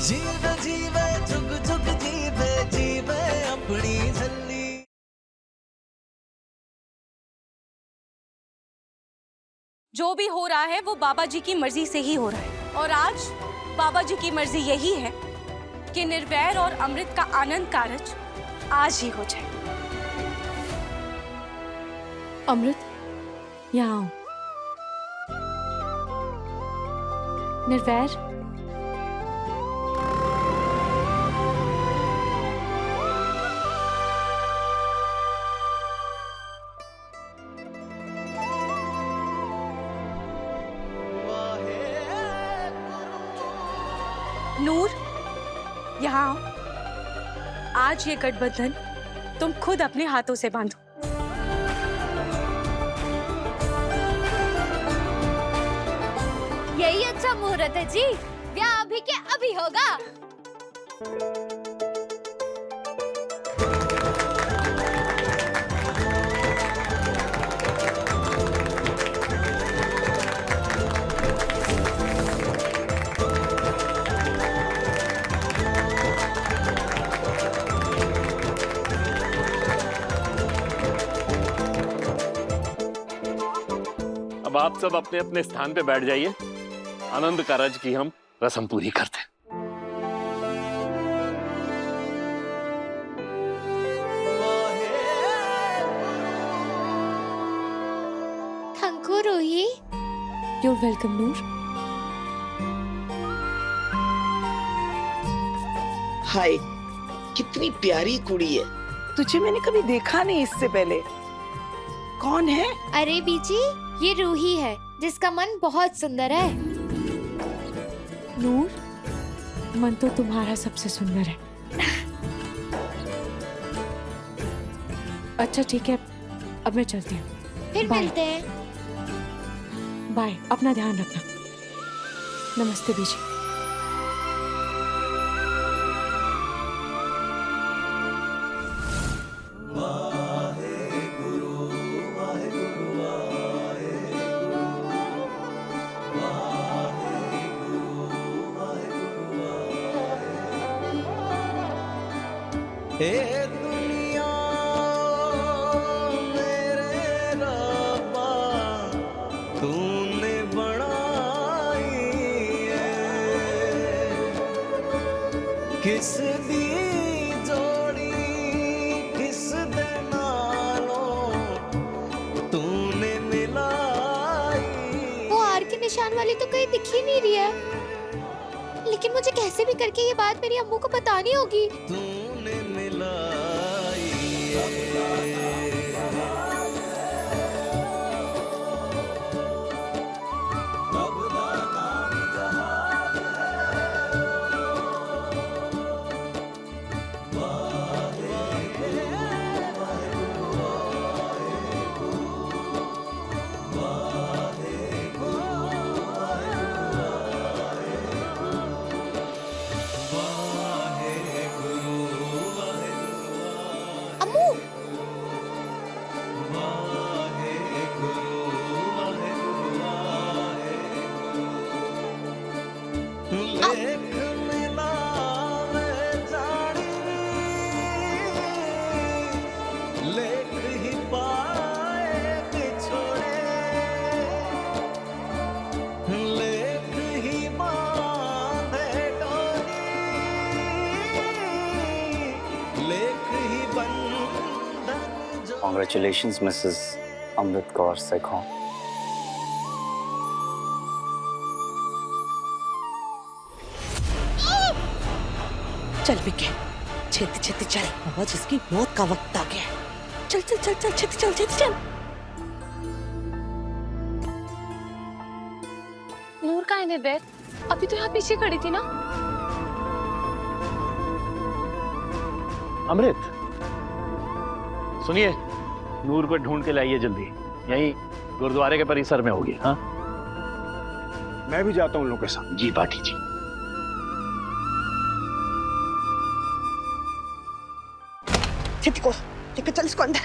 जीवे जीवे जुग जुग जीवे जीवे अपनी झल्ली। जो भी हो रहा है वो बाबा जी की मर्जी से ही हो रहा है, और आज बाबा जी की मर्जी यही है कि निर्वैर और अमृत का आनंद कारज आज ही हो जाए। अमृत, यहाँ आओ। निर्वैर, नूर, यहाँ आओ। आज ये गठबंधन तुम खुद अपने हाथों से बांधो। यही अच्छा मुहूर्त है जी, ब्याह अभी के अभी होगा। अब आप सब अपने अपने स्थान पे बैठ जाइए। आनंद कारज की हम रस्म पूरी करते हैं। Thank you Ruhi. You're welcome, Noor. Hi, कितनी प्यारी कुड़ी है। तुझे मैंने कभी देखा नहीं इससे पहले। कौन है? अरे बीजी, ये रूही है जिसका मन बहुत सुंदर है। नूर, मन तो तुम्हारा सबसे सुंदर है। अच्छा ठीक है, अब मैं चलती हूँ। फिर बाय। मिलते हैं। बाय, अपना ध्यान रखना। नमस्ते बीजी। ए दुनिया मेरे रब्बा तूने बनाई है, किस दी जोड़ी किस दे नालों तूने मिलाई। वो आर के निशान वाली तो कहीं दिख ही नहीं रही है, लेकिन मुझे कैसे भी करके ये बात मेरी अम्मू को बतानी होगी। तूने मिलाई है। अम्मू, लेख मिलावे जानी लेख ही पाए बिछोड़े, लेख ही बांधे डोरी, लेख ही बंधन जो। Congratulations, Mrs. Amrit Kaur Sekhon. चल बिके, छेती छेती चल, आज इसकी मौत का वक्त आ गया है। चल चल चल चल, छेती चल, छेती चल। नूर कहाँ है निर्वैर? अभी तो यहाँ पीछे खड़ी थी ना। अमृत, सुनिए, नूर को ढूंढ के लाइए जल्दी। यहीं गुरुद्वारे के परिसर में होगी। हाँ, मैं भी जाता हूँ उन लोगों के साथ। जी पाठी जी। छेती को लेकर चल इसको अंदर।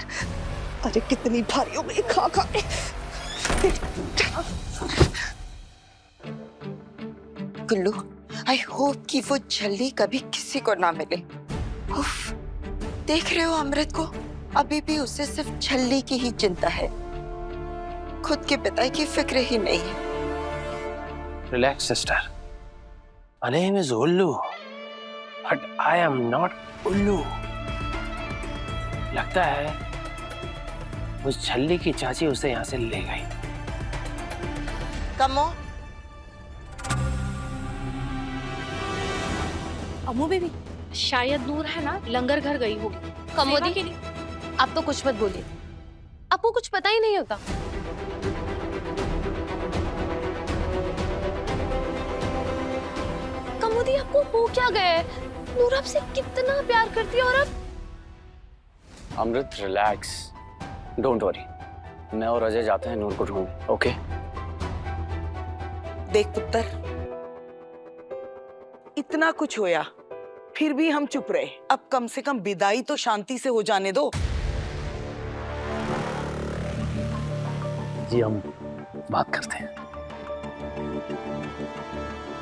अरे कितनी भारी हो गई खा खा के। गुल्लू, आई होप कि वो छल्ली कभी किसी को ना मिले। उफ, देख रहे हो अमृत को, अभी भी उसे सिर्फ छल्ली की ही चिंता है, खुद के पिता की फिक्र ही नहीं है। Relax sister, her name is उल्लू, but I am not उल्लू। लगता है उस छल्ली की चाची उसे यहाँ से ले गई। कमो, अम्मू बेबी, शायद नूर है ना लंगर घर गई होगी। कमोदी के लिए आप तो कुछ मत बोलिए, आपको कुछ पता ही नहीं होता। कमोदी, आपको हो क्या गया है? नूर आपसे कितना प्यार करती है और अब अमृत रिलैक्स, डोंट वरी, मैं और अजय जाते हैं नूर को ढूंढने। ओके? देख पुत्र, इतना कुछ होया फिर भी हम चुप रहे। अब कम से कम विदाई तो शांति से हो जाने दो। जी हम बात करते हैं।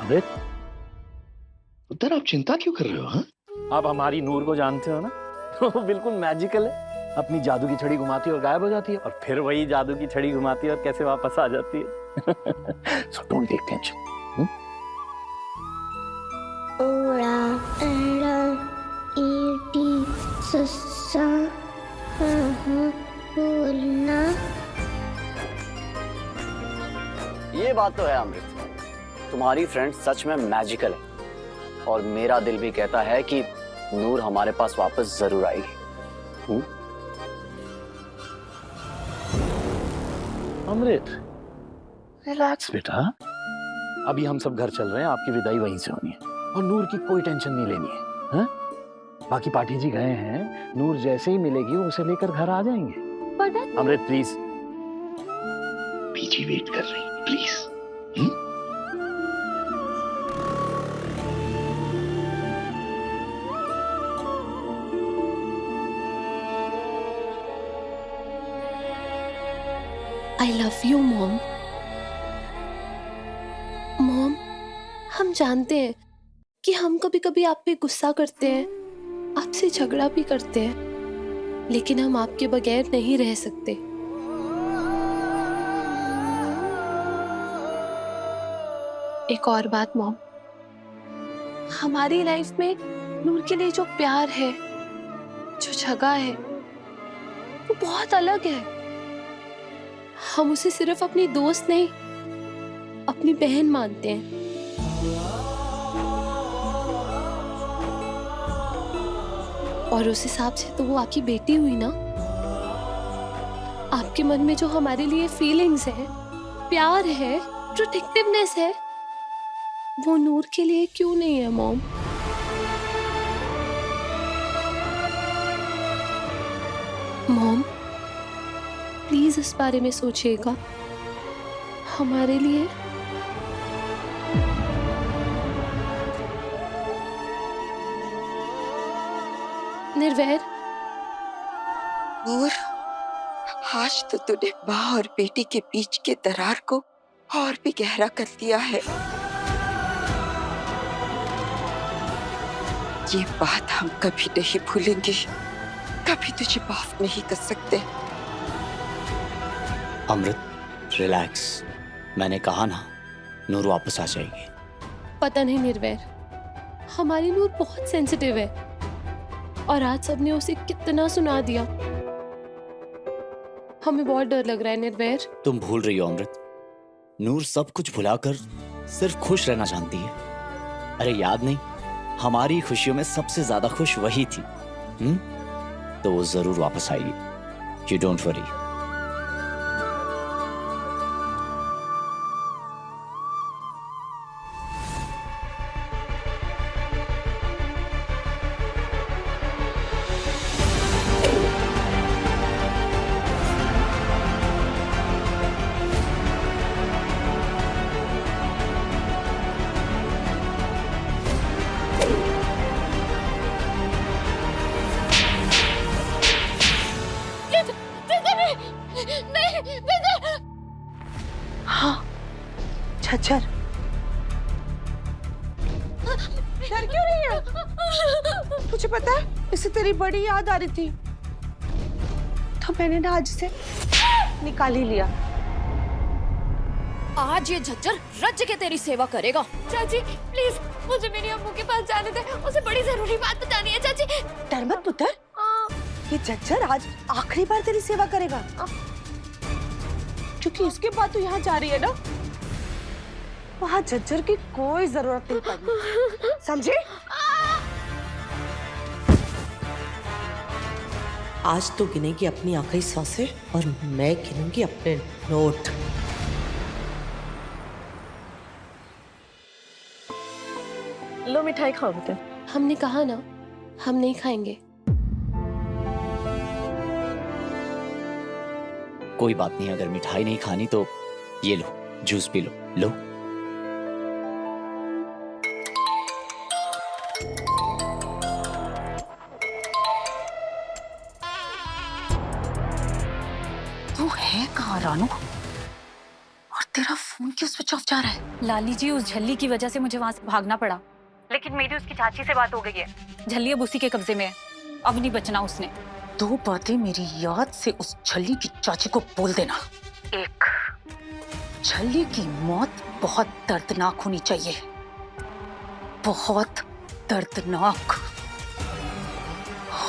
अमृत, उधर आप चिंता क्यों कर रहे हो? हाँ, आप हमारी नूर को जानते हो ना, वो बिल्कुल मैजिकल है। अपनी जादू की छड़ी घुमाती है और गायब हो जाती है, और फिर वही जादू की छड़ी घुमाती है और कैसे वापस आ जाती है। So don't take tension. ओड़ा एड़ा ईटी सस्सा बोलना। ये बात तो है अमृत, तुम्हारी फ्रेंड सच में मैजिकल है, और मेरा दिल भी कहता है कि नूर हमारे पास वापस जरूर आएगी। अमृत, रिलैक्स बेटा, अभी हम सब घर चल रहे हैं, आपकी विदाई वहीं से होनी है, और नूर की कोई टेंशन नहीं लेनी है। हाँ? बाकी पाठी जी गए हैं, नूर जैसे ही मिलेगी उसे लेकर घर आ जाएंगे। अमृत प्लीज, पीछे वेट कर रही है, please. I love you, Mom. Mom, हम जानते हैं कि हम कभी कभी आप पे गुस्सा करते हैं, आपसे झगड़ा भी करते हैं, लेकिन हम आपके बगैर नहीं रह सकते। एक और बात मॉम, हमारी लाइफ में नूर के लिए जो प्यार है, जो जगह है, वो बहुत अलग है। हम उसे सिर्फ अपनी दोस्त नहीं, अपनी बहन मानते हैं। और उस हिसाब से तो वो आपकी बेटी हुई ना। आपके मन में जो हमारे लिए फीलिंग्स है, प्यार है, प्रोटेक्टिवनेस है, वो नूर के लिए क्यों नहीं है मॉम? मॉम, प्लीज इस बारे में सोचिएगा हमारे लिए। निर्वैर, नूर, आज तो तूने माँ और बेटी के बीच के दरार को और भी गहरा कर दिया है। ये बात हम कभी नहीं भूलेंगे, कभी तुझे माफ नहीं कर सकते। अमृत रिलैक्स, मैंने कहा ना नूर वापस आ जाएगी। पता नहीं निर्वैर, हमारी नूर बहुत सेंसिटिव है, और आज सबने उसे कितना सुना दिया। हमें बहुत डर लग रहा है निर्वैर। तुम भूल रही हो अमृत, नूर सब कुछ भुलाकर सिर्फ खुश रहना जानती है। अरे याद नहीं, हमारी खुशियों में सबसे ज्यादा खुश वही थी। तो वो जरूर वापस आएगी, यू डोंट वरी। मुझे पता है, इसे तेरी बड़ी याद आ रही थी, तो मैंने ना आज इसे निकाल ही लिया। आज ये झज्जर रज के तेरी सेवा करेगा। चाची प्लीज मुझे मेरी अम्मू के पास जाने दे, उसे बड़ी जरूरी बात बतानी है। चाची डर मत पुत्र, ये झज्जर आज आखिरी बार तेरी सेवा करेगा, क्योंकि इसके बाद तू यहाँ जा रही है ना, वहाँ झज्जर की कोई जरूरत नहीं पड़नी, समझे? आज तो गिनेगी अपनी आखिरी सांसें और मैं गिनूंगी अपने नोट। लो मिठाई खाओ बेटा। हमने कहा ना हम नहीं खाएंगे। कोई बात नहीं, अगर मिठाई नहीं खानी तो ये लो, जूस पी लो। लो। तू है कहाँ रानू? और तेरा फोन क्यों स्विच ऑफ जा रहा है? लाली जी, उस झल्ली की वजह से मुझे वहाँ से भागना पड़ा, लेकिन मेरी उसकी चाची से बात हो गई है। झल्ली अब उसी के कब्जे में है, अब नहीं बचना उसने। दो बातें मेरी याद से उस छल्ली की चाची को बोल देना। एक, छल्ली की मौत बहुत दर्दनाक होनी चाहिए, बहुत दर्दनाक।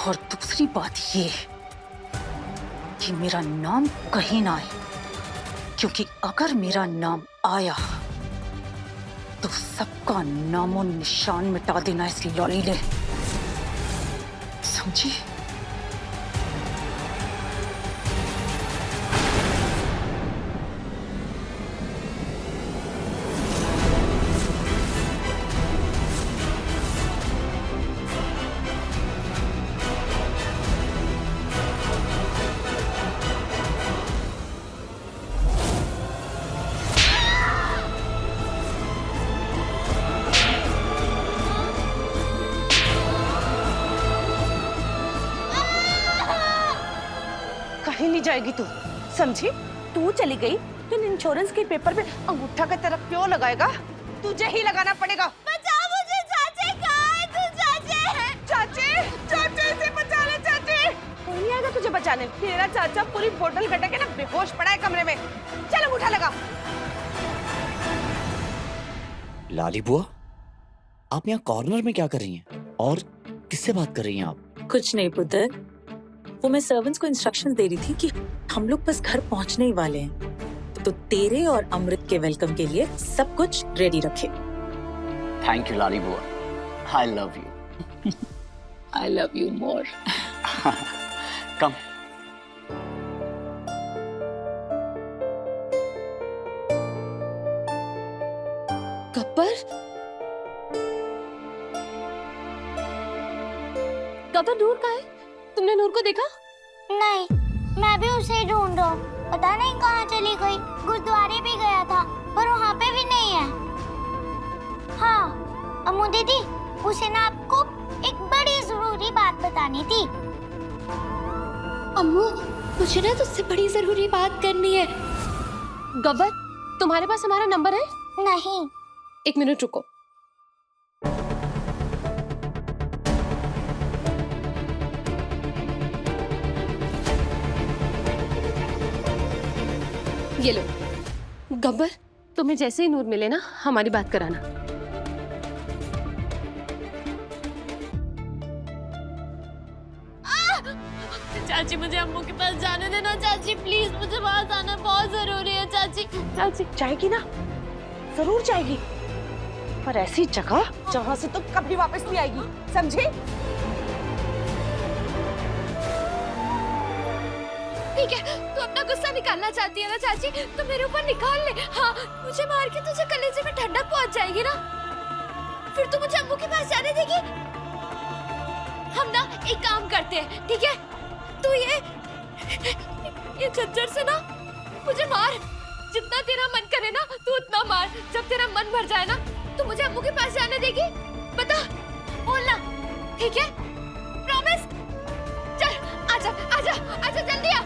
और दूसरी बात ये कि मेरा नाम कहीं ना आए, क्योंकि अगर मेरा नाम आया तो सबका नामो निशान मिटा देना इस लॉली ने, समझी? कहीं नहीं जाएगी तू, समझी? तू चली गई तो इंश्योरेंस के पेपर पे अंगूठा का तरफ क्यों लगाएगा? तुझे ही लगाना पड़ेगा। बचाओ मुझे चाचे, कहाँ है तू चाचे? चाचे, चाचे से बचा ले चाचे। कोई नहीं आएगा तुझे बचाने, तेरा चाचा पूरी बोतल गटक के ना बेहोश पड़ा है कमरे में। चल अंगूठा लगा। लाली बुआ, आप यहाँ कॉर्नर में क्या कर रही हैं? और किससे बात कर रही हैं आप? कुछ नहीं पुत्र, वो मैं सर्वेंट्स को इंस्ट्रक्शंस दे रही थी कि हम लोग बस घर पहुंचने ही वाले हैं, तो तेरे और अमृत के वेलकम के लिए सब कुछ रेडी रखे। थैंक यू लाली बुआ, I love you. I love you more. Come. Gabbar, Gabbar Noor कहाँ है? तुमने नूर को देखा? नहीं, मैं भी उसे ढूंढ रहा हूँ, पता नहीं कहाँ चली गई। गुरुद्वारे भी गया था पर वहाँ पे भी नहीं है। हाँ अम्मू दीदी, उसे ना आपको एक बड़ी जरूरी बात बतानी थी। अम्मू, मुझे ना तुझसे बड़ी जरूरी बात करनी है। गब्बर, तुम्हारे पास हमारा नंबर है? नहीं। एक मिनट रुको। ये लो। गब्बर, तुम्हें जैसे ही नूर मिले ना हमारी बात कराना। चाची मुझे अम्मू के पास जाने देना। चाची प्लीज, मुझे वहां जाना बहुत जरूरी है। चाची चाची जाएगी ना, जरूर जाएगी, पर ऐसी जगह जहाँ से तो कभी वापस नहीं आएगी, समझे? ठीक है, तू अपना गुस्सा निकालना चाहती है ना चाची, तो मेरे ऊपर निकाल ले। हाँ, मुझे मार के तुझे कलेजे में ठंडक पहुंच जाएगी ना, फिर तू मुझे अम्मू के पास जाने देगी? हम ना एक काम करते हैं, ठीक है? तू ये झज्जर से ना मुझे मार, जितना तेरा मन करे ना तू उतना मार। जब तेरा मन भर जाए ना तो मुझे अम्मू के पास जाने देगी? बता, बोलना, ठीक है? प्रॉमिस? चल आजा आजा आजा, जल्दी आ,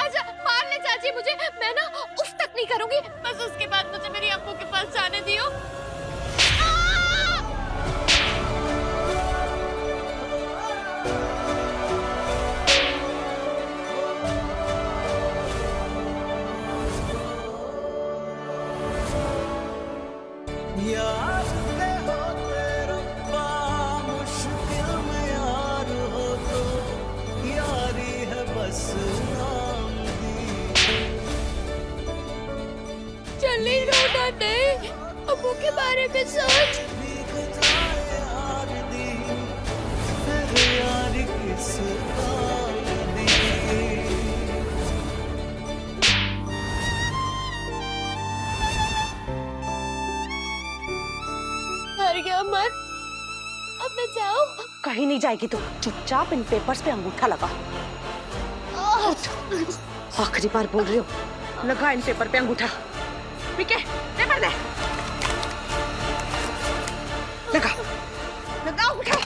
आजा, मार ले चाची मुझे, मैं ना उफ तक नहीं करूंगी, बस उसके बाद मुझे मेरी अम्मू के पास जाने दियो। नहीं, अम्मू के बारे में सोच। हार गया अमर, अब मैं जाऊं? कहीं नहीं जाएगी तू, चुपचाप इन पेपर्स पे अंगूठा लगा। आखिरी बार बोल रही हूँ, लगा इन पेपर पे अंगूठा। विके, पेपर दे। लगा, लगा अंगूठा।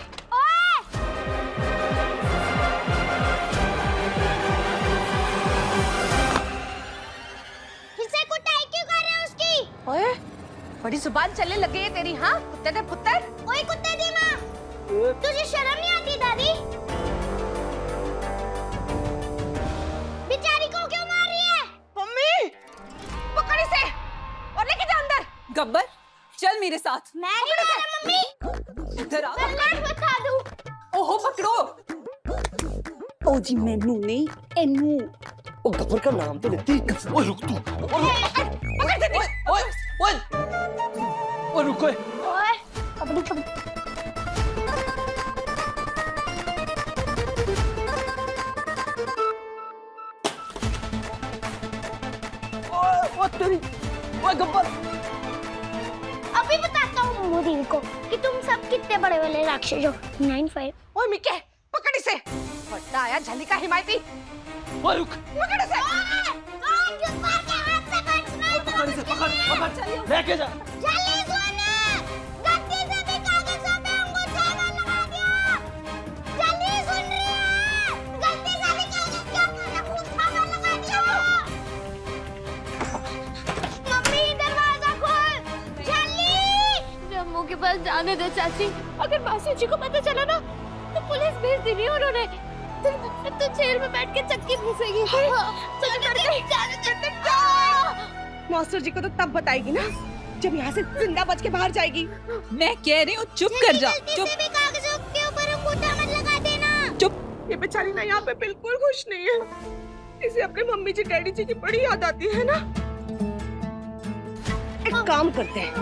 इसे कुटाई क्यों कर रहे हो उसकी? ओए, बड़ी जुबान चलने लगी है तेरी, हाँ? कुत्ते ने पुत्र। ओए कुत्ते दी माँ, तुझे शर्म नहीं आती दादी? बेचारी को क्यों मार रही है? मम्मी, पकड़ इसे और लेके जा अंदर। गब्बर, चल मेरे साथ। मैं नहीं मारा मम्मी। इधर आ। मैं लाश बता दूँ। ओहो पकड़ो। ओ जी मैनू नहीं, एनू। ओ गब्बर का नाम तो लेती। ओए रुक तू। पकड़ दे। ओए ओए ओए रुको। ओए, अपनी पकड़। ओए तेरी, ओए गब्बर। अभी बताता हूँ मोदी को कि तुम सब कितने बड़े बड़े राक्षस हो। 9-5। ओए मिके, पकड़ इसे। बड़ा आया झली का हिमायती। ओए रुक। पकड़ इसे। पकड़ इसे, पकड़, लेके जा। जल्दी सुन, गलती से भी कागजों पे अंगूठा मत लगा दिया। जल्दी सुन रही है, गलती से भी कागज के ऊपर अंगूठा मत लगा दिया। मम्मी दरवाजा खोल, जल्दी। अम्मू के पास जाने दे चाची, अगर मासी जी को पता चला ना तो पुलिस भेज दी नहीं उन्होंने, तो जेल में बैठ के चक्की घुसेगी। मास्टर जी को तो तब बताएगी ना जब यहाँ से जिंदा बच के बाहर जाएगी। मैं कह रही हूँ चुप कर जा। चुप किसी भी कागजों के ऊपर अंगूठा मत लगा देना। चुप। ये बेचारी ना यहाँ पे बिल्कुल खुश नहीं है। इसे अपने मम्मी जी डैडी जी की बड़ी याद आती है ना। एक काम करते हैं,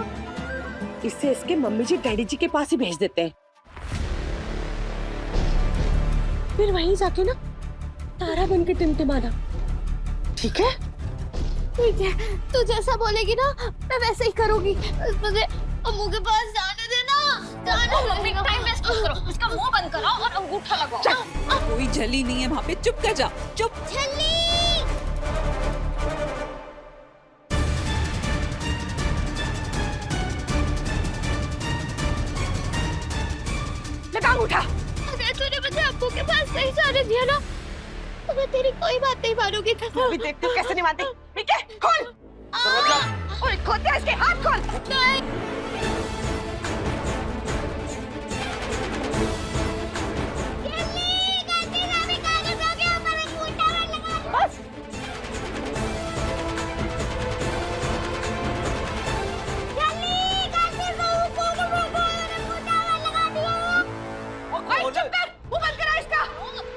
इसे इसके मम्मी जी डैडी जी के पास ही भेज देते हैं, फिर वहीं जाके ना तारा बन के टिमटिमाना। ठीक है? ठीक है, तू जैसा बोलेगी ना मैं वैसे ही करूंगी। मुझे अम्मू के पास जाने देना। टाइम वेस्ट मत करो, इसका मुंह बंद कराओ और अंगूठा लगाओ। कोई झली नहीं है वहाँ पे, चुप कर जा। चुप। लगा अंगूठा। अगर तूने मुझे अम्मू के पास नहीं जाने दिया ना तो मैं तेरी कोई बात नहीं मानूंगी। अभी देखती हूँ कैसे नहीं मानती। ठीक है, खोल। ओए खोल दे इसके हाथ, खोल। नहीं। बस। ओए चुप कर, मुंह बंद करा इसका।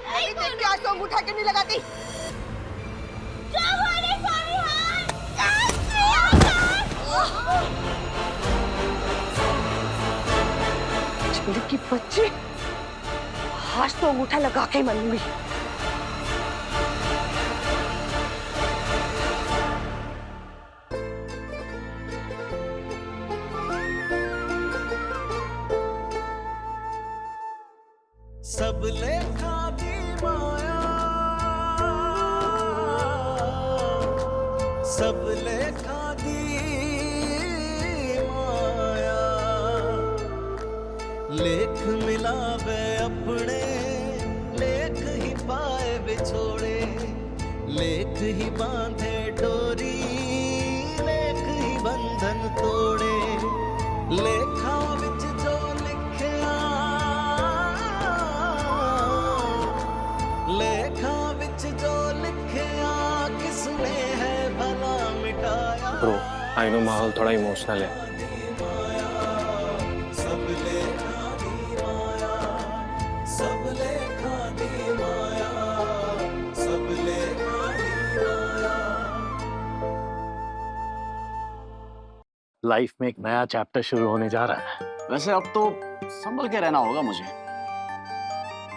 अभी देख के आज तो अंगूठा क्यों नहीं लगाती? चिड़ी की बच्ची, आज तो अंगूठा लगा के ही मरूंगी। सब लेखा दी माया, सब लेखा दी माया, लेख मिलावे अपने, लेख ही पाए बिछोड़े, लेख ही बांधे डोरी, लेख ही बंधन तोड़े, लेखा विच जो लिखिया, लेखा विच जो लिखिया, किसने है भला मिटाया। ब्रो, आई नो माहौल थोड़ा इमोशनल है। लाइफ में एक नया चैप्टर शुरू होने जा रहा है। वैसे अब तो संभल के रहना होगा मुझे।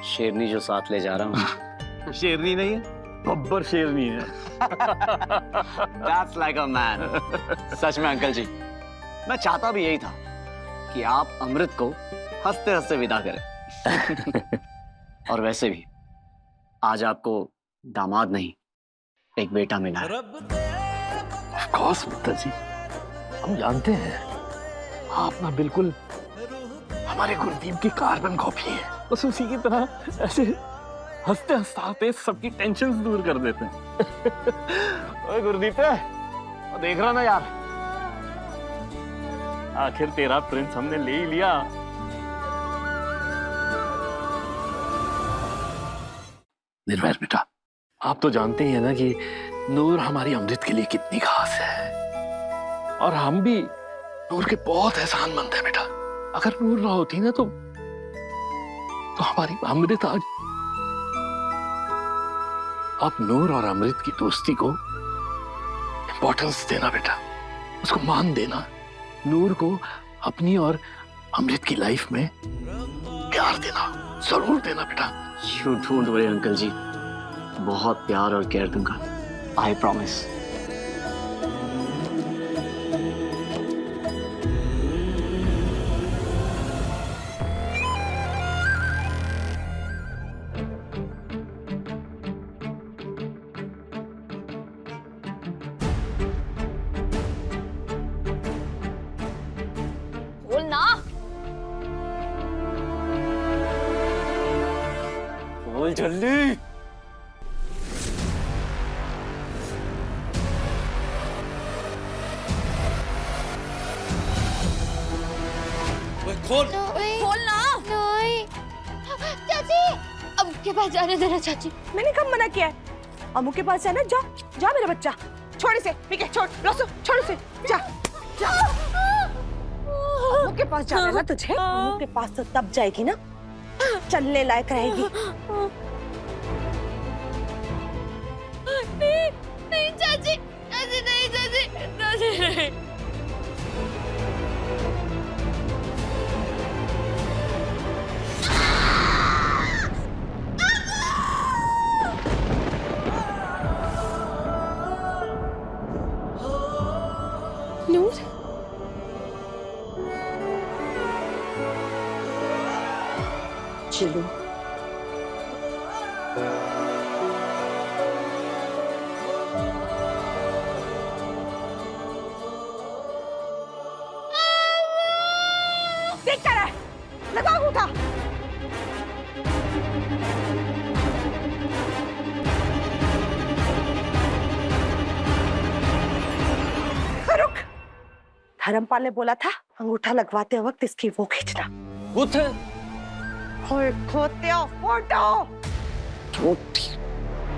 शेरनी जो साथ ले जा रहा हूँ। शेरनी नहीं है, बब्बर शेरनी है। That's like a man. सच में अंकल जी, मैं चाहता भी यही था कि आप अमृत को हंसते हंसते विदा करें। और वैसे भी आज आपको दामाद नहीं, एक बेटा मिला है। Of course, मित्तर जी, हम जानते हैं आप ना बिल्कुल हमारे गुरदीप की कार्बन कॉपी है। बस उसी की तरह ऐसे हंसते हंसते सबकी टेंशन दूर कर देते हैं। ओए गुरदीप, देख रहा ना यार, आखिर तेरा प्रिंस हमने ले ही लिया। निर्भय बेटा, आप तो जानते ही है ना कि नूर हमारी अमृत के लिए कितनी खास है, और हम भी नूर के बहुत एहसानमंद हैं बेटा। अगर नूर ना होती ना तो हमारी अमृत आज। आप नूर और अमृत की दोस्ती को इंपॉर्टेंस देना बेटा, उसको मान देना। नूर को अपनी और अमृत की लाइफ में प्यार देना, जरूर देना बेटा। You don't worry अंकल जी, बहुत प्यार और केयर दूंगा। I promise. बोल ना। बोल जल्दी। खोल ना। चाची, अब के पास जाने देना चाची। मैंने कब मना किया है? अम्मू के पास जाना, जा जा मेरा बच्चा। छोड़ इसे, ठीक है, छोड़ लॉसो, छोड़ इसे, जा जा। अम्मू के पास जाना है ना तुझे? अम्मू के पास तो तब जाएगी ना चलने लायक रहेगी। नहीं नहीं चाची, चाची नहीं, चाची चाची नहीं। नूर, चिल्लू, देखता रहे, लगा अंगूठा। रुक, धर्मपाल ने बोला था अंगूठा लगवाते वक्त इसकी वो खींचना। खोते फोटो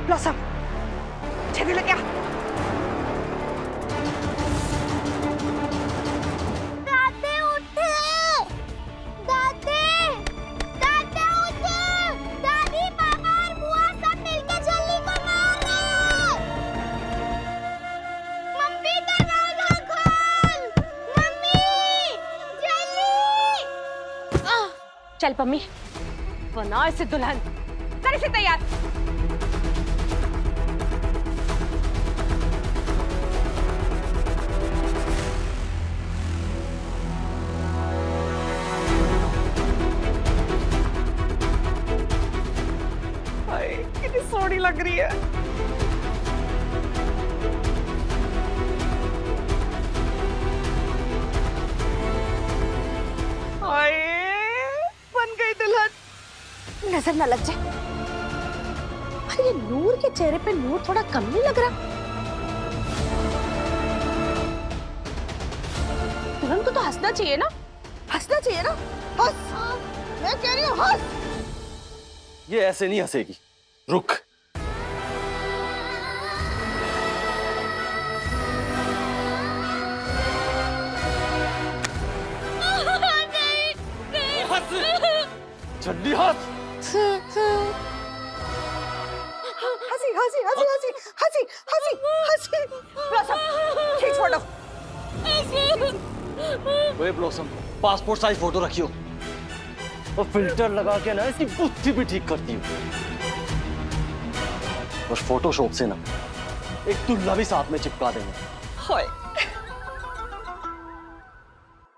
ब्लॉसम छेदी लग गया। दादी उठे, दादी, दादी उठे, दादी पापा और बुआ सब मिलके छल्ली को मार रहे हैं। मम्मी दरवाजा खोल, मम्मी जल्दी। चल पम्मी, बना इसे दुल्हन, कर इसे तैयार। कितनी सोहनी लग रही है। बन गई दुल्हन। नजर न लग जाए। अरे ये नूर के चेहरे पे नूर थोड़ा कम नहीं लग रहा? दुल्हन को तो हंसना चाहिए ना, हंसना चाहिए ना। हंस, मैं कह रही हूँ हंस। ये ऐसे नहीं हंसेगी, रुक। जल्दी हंस। हंसी हंसी हंसी हंसी हंसी हंसी हंसी। खींच फोटो। वे ब्लॉसम, पासपोर्ट साइज फोटो रखियो और फिल्टर लगा के ना इसकी बुद्धि भी ठीक करती हूँ। और फोटोशॉप से ना एक दुल्हा भी साथ में चिपका देंगे। होए।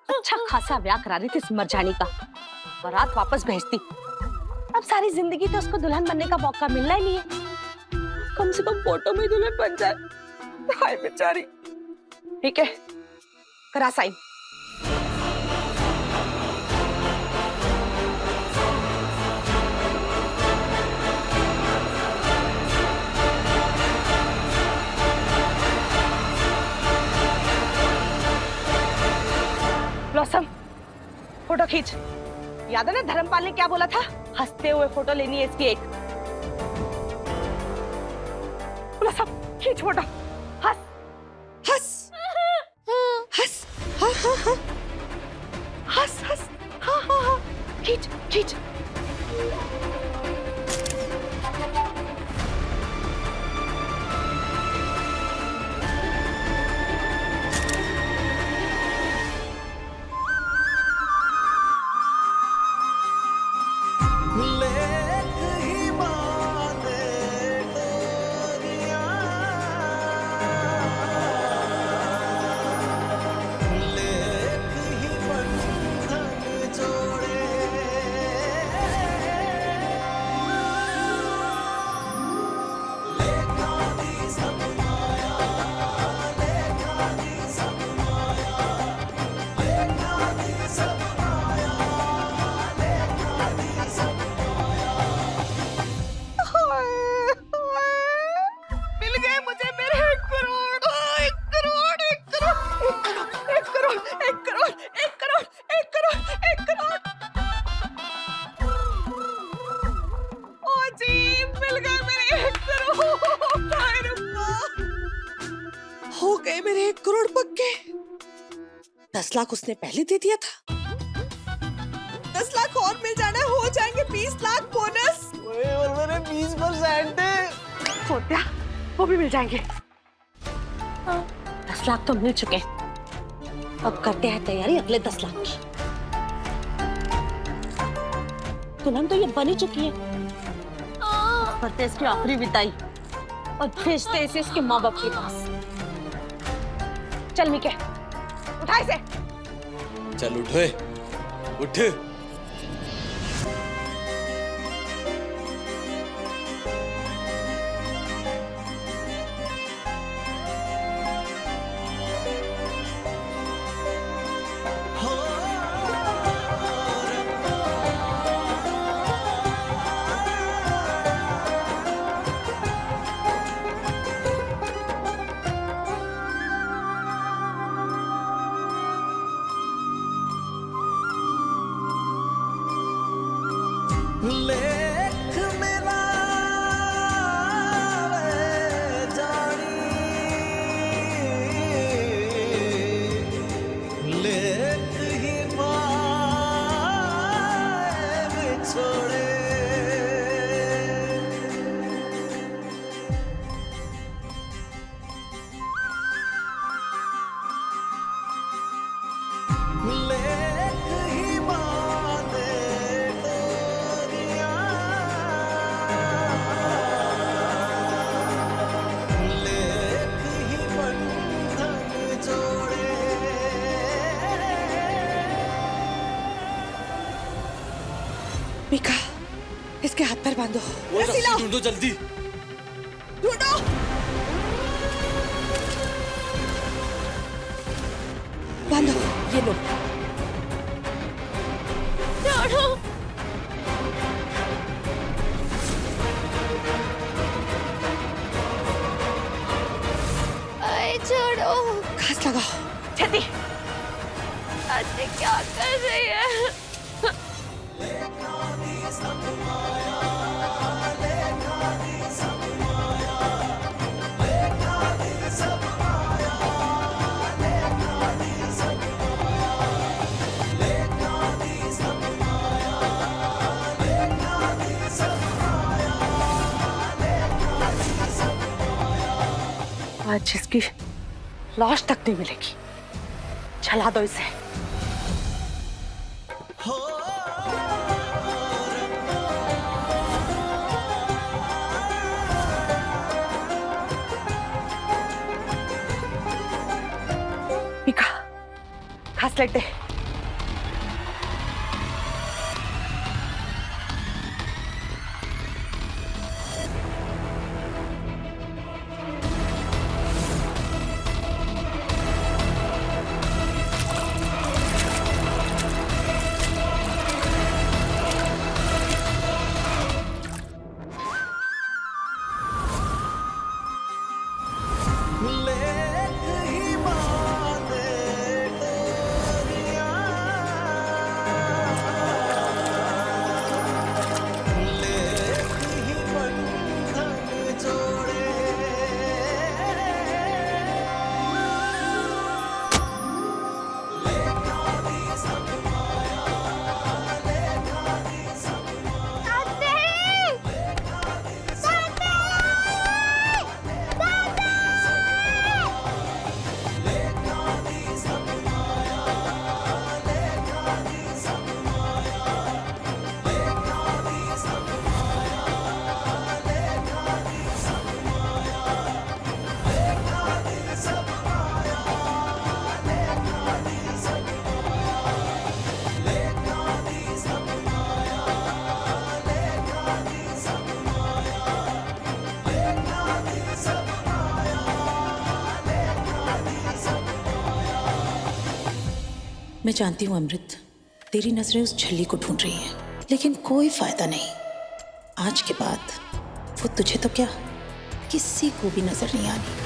अच्छा खासा ब्याह करा रही थी इस मरजानी का, बारात वापस भेजती। अब सारी जिंदगी तो उसको दुल्हन बनने का मौका मिलना ही नहीं है। कम से कम फोटो में दुल्हन बन जाए। हाय बेचारी। ठीक है, करा साइन। ब्लॉसम, फोटो खींच। याद है ना धर्मपाल ने क्या बोला था? हंसते हुए फोटो लेनी है इसकी एक। ब्लॉसम, खींच फोटो। हंस हंस हंस, हाँ हाँ हाँ, हंस हंस, हाँ हाँ हाँ, खींच खींच। लेख ही बांधे डोरियां, लेख ही बंधन जोड़े, लेखा दी सब माया, लेखा दी सब माया, लेखा दी सब माया, लेखा दी सब मिल गए मुझे मेरे 1 करोड़। 1 करोड़, 1 करोड़, 1 करोड़, 1 करोड़, 1 करोड़, 1 करोड़, 1 करोड़, 1 करोड़। ओ जी, मिल गए मेरे 1 करोड़। हाय रब्बा, हो गए मेरे 1 करोड़ पक्के। 10 लाख उसने पहले दे दिया था। 10 लाख और मिल जाना, हो जाएंगे 20 लाख बोनस। और मेरे 20% खोत्या, वो भी मिल जाएंगे। 10 लाख तो मिल चुके। अब करते हैं तैयारी अगले 10 लाख की। दुल्हन तो ये बनी चुकी है। करते इसकी आखिरी विदाई और भेजते इसे इसके माँ बाप के पास। चल मिके, उठा इसे। चल उठे, उठ। लेख मेरा वे जानी, लेख ही पाए बिछोड़े, लेख ही बांधे डोरियां, लेख ही बंधन जोड़े। मिका, इसके हाथ पैर बांधो। रस्सी ढूंढो जल्दी। ढूंढो। बांधो, ये लो। छोड़ो, अरे छोड़ो। घास लगाओ, छेती। आते क्या कर रही है? लेखा दी सब माया, लेखा दी सब माया, लेखा दी सब माया, लेखा दी सब माया, लेखा दी सब माया, लेखा दी सब माया, लेखा दी सब माया। आज इसकी लाश तक नहीं मिलेगी। चला दो इसे। पीका, घासलेट दे। मैं जानती हूँ अमृत, तेरी नजरें उस छल्ली को ढूंढ रही हैं, लेकिन कोई फायदा नहीं। आज के बाद वो तुझे तो क्या, किसी को भी नजर नहीं आनी।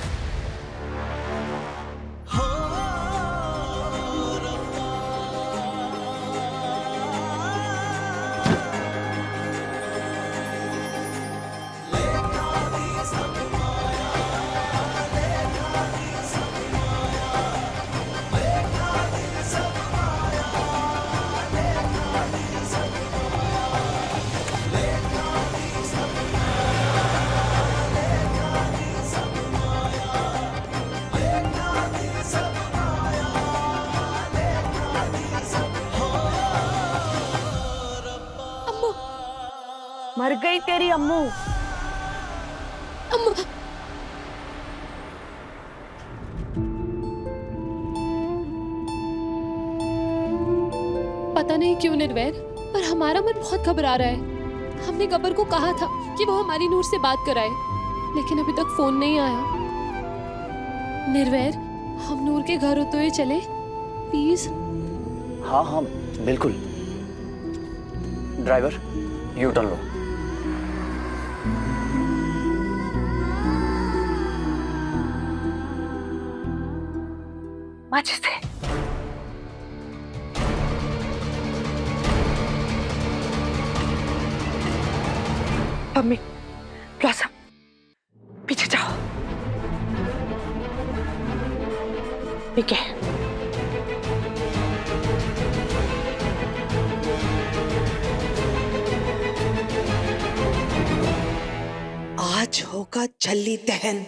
मर गई तेरी अम्मू। अम्मा, पता नहीं क्यों निर्वैर, पर हमारा मन बहुत घबरा रहा है। हमने गब्बर को कहा था कि वो हमारी नूर से बात कराए, लेकिन अभी तक फोन नहीं आया। निर्वैर, हम नूर के घर होते हुए चले प्लीज। हाँ हाँ बिल्कुल। ड्राइवर, यू टर्न लो। मजे से। मम्मी, ब्लॉसम, पीछे जाओ। ठीक है। आज होगा छल्ली दहन।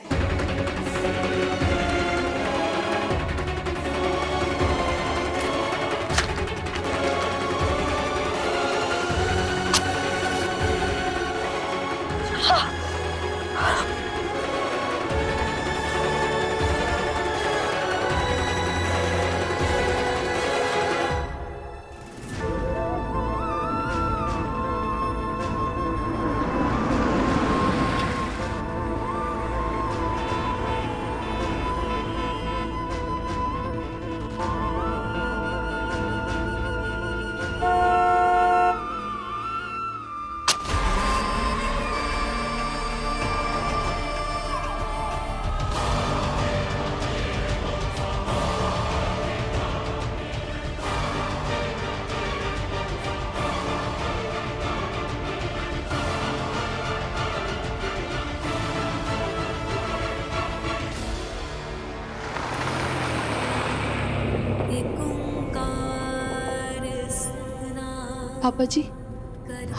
पापा जी,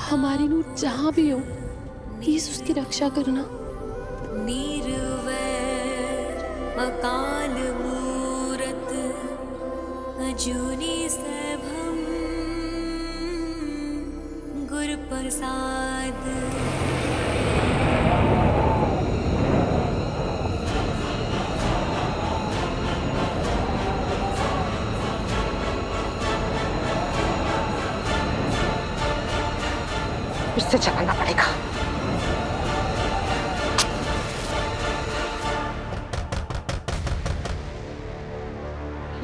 हमारी नूर जहाँ भी हो, प्लीज उसकी रक्षा करना। अकाल मूरत अजूनी सभम गुरुप्रसाद। फिर से चलाना पड़ेगा।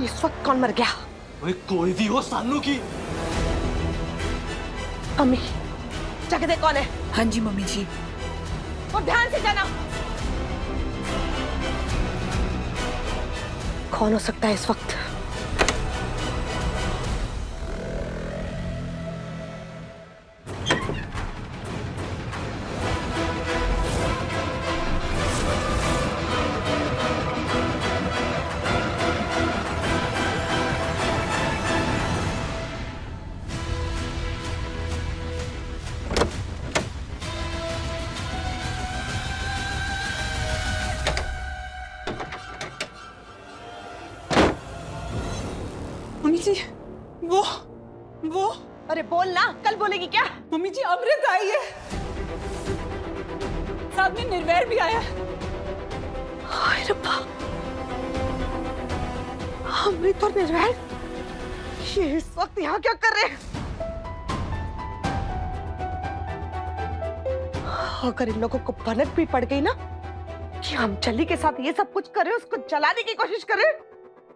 इस वक्त कौन मर गया? कोई भी हो सानू की। अम्मी जाके देख कौन है। हाँ जी मम्मी जी। और ध्यान से जाना। कौन हो सकता है इस वक्त? मम्मी जी वो अरे बोल ना, कल बोलेगी क्या? मम्मी जी अमृत आई है, साथ में निर्वैर भी आया है। हाय रब्बा, अमृत और निर्वैर ये इस वक्त यहाँ क्या कर रहे हैं? अगर इन लोगों को भनक भी पड़ गई ना कि हम चली के साथ ये सब कुछ करे, उसको जलाने की कोशिश करे,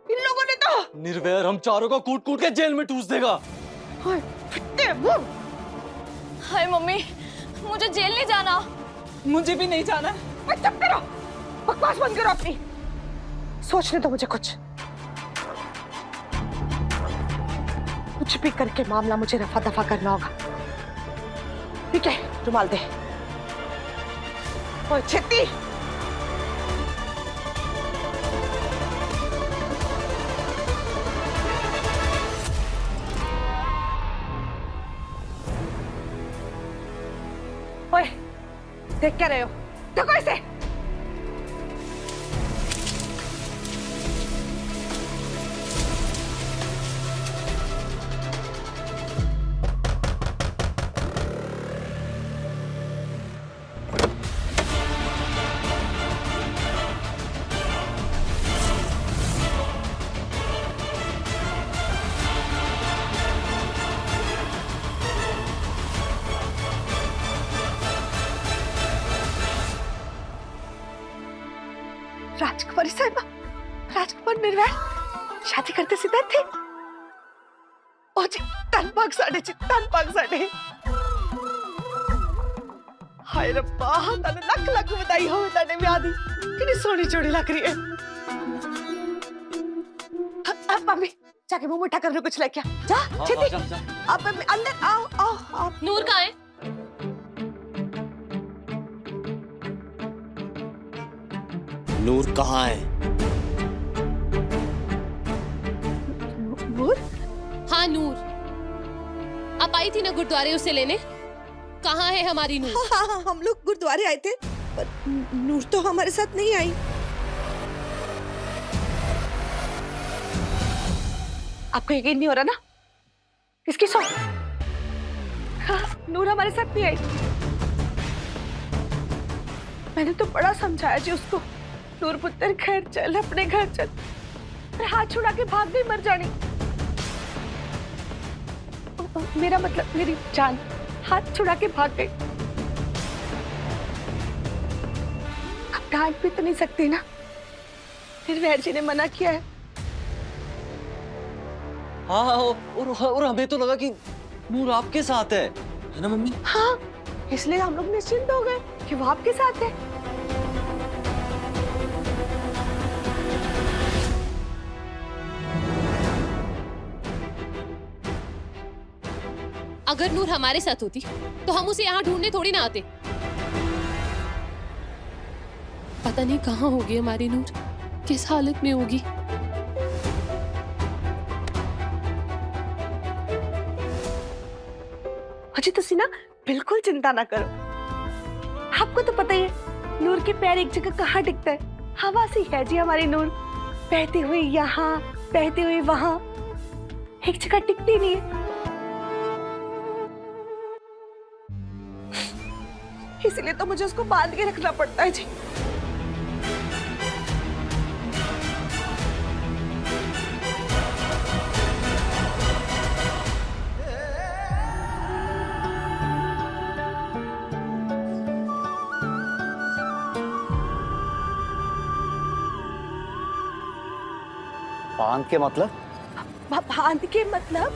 इन लोगों ने तो निर्वैर हम चारों को कूट कूट के जेल में ठूस देगा। हाय फिट्टे मुंह। हाय मम्मी, मुझे जेल नहीं जाना। मुझे भी नहीं जाना। चुप करो, बकवास बंद करो अपनी। सोचने दो मुझे कुछ भी करके मामला मुझे रफा दफा करना होगा। ठीक है, रुमाल दे। ओए छेती, ओए देख क्या रहे हो? देखो इसे। राजकुमारी साहिबा, राजकुमार निर्वैर शादी करते सीधा थे। ओ जी तन पाक साडे। हाय रब्बा, तने लख लख बधाई हो तने ब्याह दी। कितनी सोहनी जोड़ी लग रही है। अब मम्मी जाके मुंह मीठा करने कुछ लेके आ। जा छेती। अब अंदर आओ। नूर कहाँ है? नूर कहाँ है? नूर? हाँ नूर, आप आई थी ना गुरुद्वारे उसे लेने। कहाँ है हमारी नूर? हाँ, हम लोग गुरुद्वारे आए थे, पर नूर तो हमारे साथ नहीं आई। आपको यकीन नहीं हो रहा ना? किसकी सौ? हाँ, नूर हमारे साथ नहीं आई। मैंने तो बड़ा समझाया जी उसको, नूर पुत्र घर चल, अपने घर चल। हाथ छुड़ा के भाग गई, मर जानी। मेरा मतलब मेरी जान, हाथ छुड़ा के भाग गई। अब डांट भी तो नहीं सकती ना, निर्वैर जी ने मना किया है। हाँ, और हमें तो लगा कि नूर आपके साथ है ना मम्मी? हाँ, इसलिए हम लोग निश्चिंत हो गए कि वो आपके साथ है। अगर नूर हमारे साथ होती तो हम उसे यहाँ ढूंढने थोड़ी ना आते। पता नहीं कहाँ होगी हमारी नूर, किस हालत में होगी। अजी तुसी ना बिल्कुल चिंता ना करो। आपको तो पता ही है नूर के पैर एक जगह कहाँ टिकता है। हवा सी है जी हमारी नूर, बहती हुई यहाँ, बहती हुई वहाँ। एक जगह टिकती नहीं है। इसलिए तो मुझे उसको बांध के रखना पड़ता है जी। बांध के मतलब? बांध के मतलब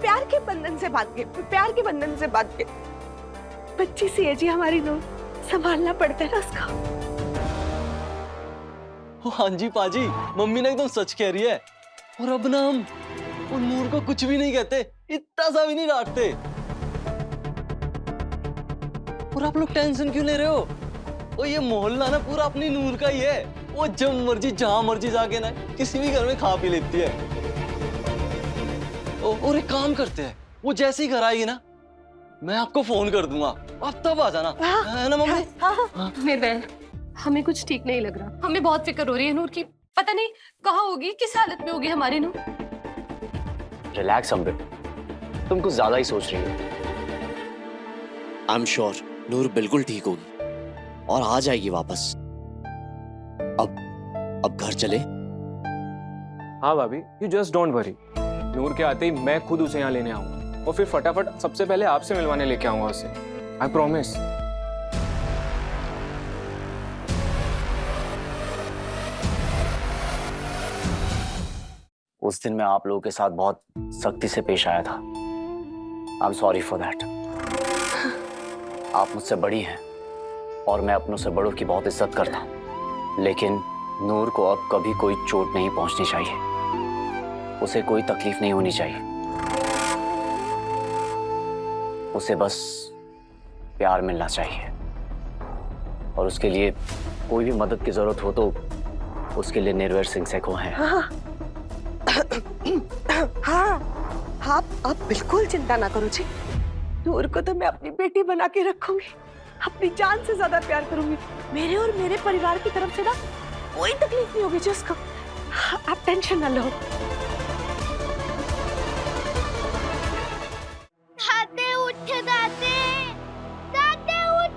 प्यार के बंधन से बांध के, प्यार के बंधन से बांध के। बच्ची सी है जी हमारी नूर, संभालना पड़ता है ना उसका। हाँ जी पाजी, मम्मी ने एकदम सच कह रही है। और अब ना हम उन नूर को कुछ भी नहीं कहते, इतना सा भी नहीं डांटते। और आप लोग टेंशन क्यों ले रहे हो? वो ये मोहल्ला ना पूरा अपनी नूर का ही है। वो जब मर्जी जहां मर्जी जाके ना किसी भी घर में खा पी लेती है। और एक काम करते हैं, वो जैसे ही घर आएगी ना मैं आपको फोन कर दूंगा, आप तब आ जाना। है ना मम्मी? हाँ। निर्वैर, हमें कुछ ठीक नहीं लग रहा। हमें बहुत फिक्र हो रही है नूर की। पता नहीं कहाँ होगी, किस हालत में होगी हमारी नूर। रिलैक्स अमृत, तुम कुछ ज्यादा ही सोच रही हो। आई एम श्योर नूर बिल्कुल ठीक होगी और आ जाएगी वापस। अब घर चले? हाँ भाभी, यू जस्ट डोंट वरी। नूर के आते ही मैं खुद उसे यहाँ लेने आऊंगा और फिर फटाफट सबसे पहले आपसे मिलवाने लेके आऊंगा उसे। I promise. उस दिन मैं आप लोगों के साथ बहुत सख्ती से पेश आया था। I am sorry for that. आप मुझसे बड़ी हैं और मैं अपनों से बड़ों की बहुत इज्जत करता हूँ, लेकिन नूर को अब कभी कोई चोट नहीं पहुंचनी चाहिए। उसे कोई तकलीफ नहीं होनी चाहिए। उसे बस प्यार मिलना चाहिए और उसके लिए कोई भी मदद की जरूरत हो तो उसके लिए निर्वैर सिंह से को हैं। हाँ, आप बिल्कुल चिंता ना करो जी। नूर को तो मैं अपनी बेटी बना के रखूंगी, अपनी जान से ज्यादा प्यार करूंगी। मेरे और मेरे परिवार की तरफ से ना कोई तकलीफ नहीं होगी जी उसको। आप टेंशन ना लो। दादे उठ, दादे, दादे उठ।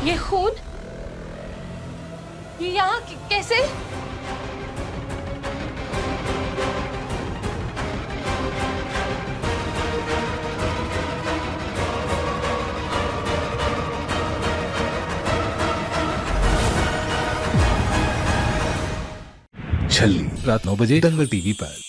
ये खून, ये यहाँ कैसे? छल्ली रात 9 बजे दंगल टीवी पर।